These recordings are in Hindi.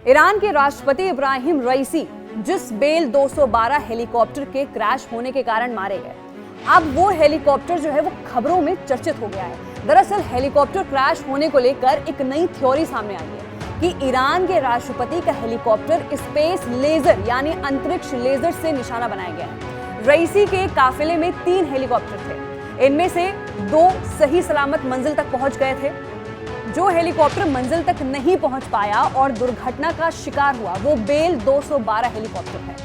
ईरान के राष्ट्रपति इब्राहिम रईसी जिस बेल 212 हेलीकॉप्टर के क्रैश होने के कारण मारे गए, अब वो हेलीकॉप्टर जो है वो खबरों में चर्चित हो गया है। दरअसल हेलीकॉप्टर क्रैश होने को लेकर एक नई थ्योरी सामने आई है कि ईरान के राष्ट्रपति का हेलीकॉप्टर स्पेस लेजर यानी अंतरिक्ष लेजर से निशाना बनाया गया है। रईसी के काफिले में 3 हेलीकॉप्टर थे, इनमें से 2 सही सलामत मंजिल तक पहुंच गए थे। जो हेलीकॉप्टर मंजिल तक नहीं पहुंच पाया और दुर्घटना का शिकार हुआ वो बेल 212 हेलीकॉप्टर है।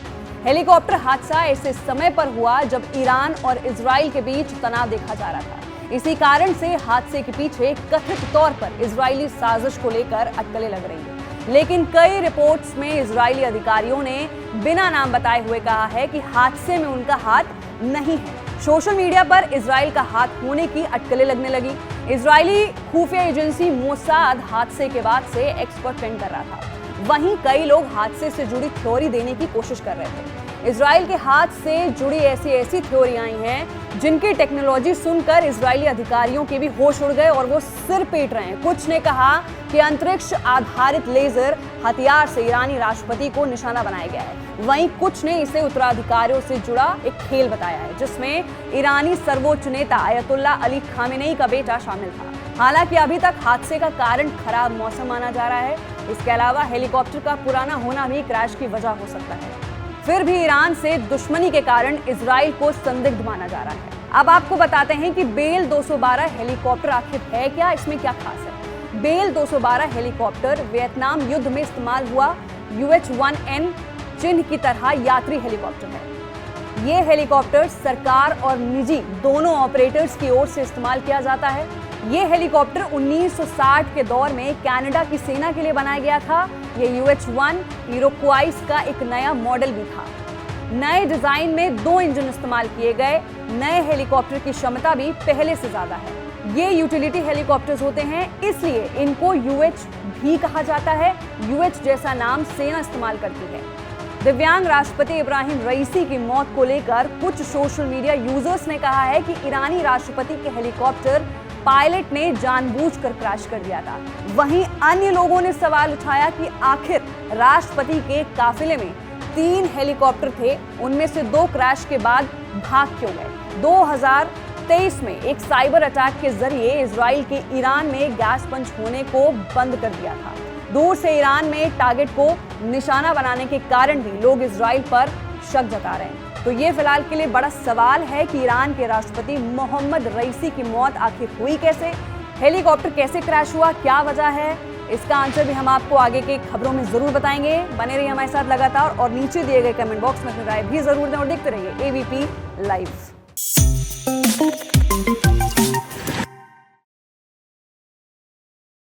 हेलीकॉप्टर हादसा ऐसे समय पर हुआ जब ईरान और इजराइल के बीच तनाव देखा जा रहा था। इसी कारण से हादसे के पीछे कथित तौर पर इजरायली साजिश को लेकर अटकलें लग रही हैं। लेकिन कई रिपोर्ट्स में इजरायली अधिकारियों ने बिना नाम बताए हुए कहा है कि हादसे में उनका हाथ नहीं है। सोशल मीडिया पर इजराइल का हाथ होने की अटकलें लगने लगी। इजरायली खुफिया एजेंसी मोसाद हादसे के बाद से एक्सपर्ट ट्रेंड कर रहा था। वहीं कई लोग हादसे से जुड़ी थ्योरी देने की कोशिश कर रहे थे। इजराइल के हाथ से जुड़ी ऐसी थ्योरी आई हैं जिनकी टेक्नोलॉजी सुनकर इजरायली अधिकारियों के भी होश उड़ गए और वो सिर पीट रहे हैं। कुछ ने कहा कि अंतरिक्ष आधारित लेजर हथियार से ईरानी राष्ट्रपति को निशाना बनाया गया है। वहीं कुछ ने इसे उत्तराधिकारियों से जुड़ा एक खेल बताया है जिसमें ईरानी सर्वोच्च नेता अयतुल्ला अली खामेनेई का बेटा शामिल था। हालांकि अभी तक हादसे का कारण खराब मौसम माना जा रहा है। इसके अलावा हेलीकॉप्टर का पुराना होना भी क्रैश की वजह हो सकता है। फिर भी ईरान से दुश्मनी के कारण इजराइल को संदिग्ध माना जा रहा है। अब आपको बताते हैं कि बेल 212 हेलीकॉप्टर आखिर है क्या, इसमें क्या खास है। बेल 212 हेलीकॉप्टर वियतनाम युद्ध में इस्तेमाल हुआ UH-1N चिन्ह की तरह यात्री हेलीकॉप्टर है। ये हेलीकॉप्टर सरकार और निजी दोनों ऑपरेटर्स की ओर से इस्तेमाल किया जाता है। ये हेलीकॉप्टर 1960 के दौर में कनाडा की सेना के लिए बनाया गया था। ये UH-1 इरोक्वाइस का एक नया मॉडल भी था। नए डिजाइन में 2 इंजन इस्तेमाल किए गए। नए हेलीकॉप्टर की क्षमता भी पहले से ज्यादा है। ये यूटिलिटी हेलीकॉप्टर्स होते हैं, इसलिए इनको UH भी कहा जाता है। UH जैसा नाम सेना इस्तेमाल करती है। दिव्यांग राष्ट्रपति इब्राहिम रईसी की मौत को लेकर कुछ सोशल मीडिया यूजर्स ने कहा है कि ईरानी राष्ट्रपति के हेलीकॉप्टर पायलट ने जानबूझकर क्रैश कर दिया था। वहीं अन्य लोगों ने सवाल उठाया कि आखिर राष्ट्रपति के काफिले में 3 हेलीकॉप्टर थे, उनमें से 2 क्रैश के बाद भाग क्यों गए। 2023 में एक साइबर अटैक के जरिए इजराइल के ईरान में गैस पंच होने को बंद कर दिया था। दूर से ईरान में टारगेट को निशाना बनाने के कारण भी लोग इजराइल पर शक जता रहे हैं। तो ये फिलहाल के लिए बड़ा सवाल है कि ईरान के राष्ट्रपति मोहम्मद रईसी की मौत आखिर हुई कैसे, हेलीकॉप्टर कैसे क्रैश हुआ, क्या वजह है। इसका आंसर भी हम आपको आगे के खबरों में जरूर बताएंगे। बने रहिए हमारे साथ लगातार और नीचे दिए गए कमेंट बॉक्स में अपनी राय भी जरूर दें और देखते रहिए ABP लाइव।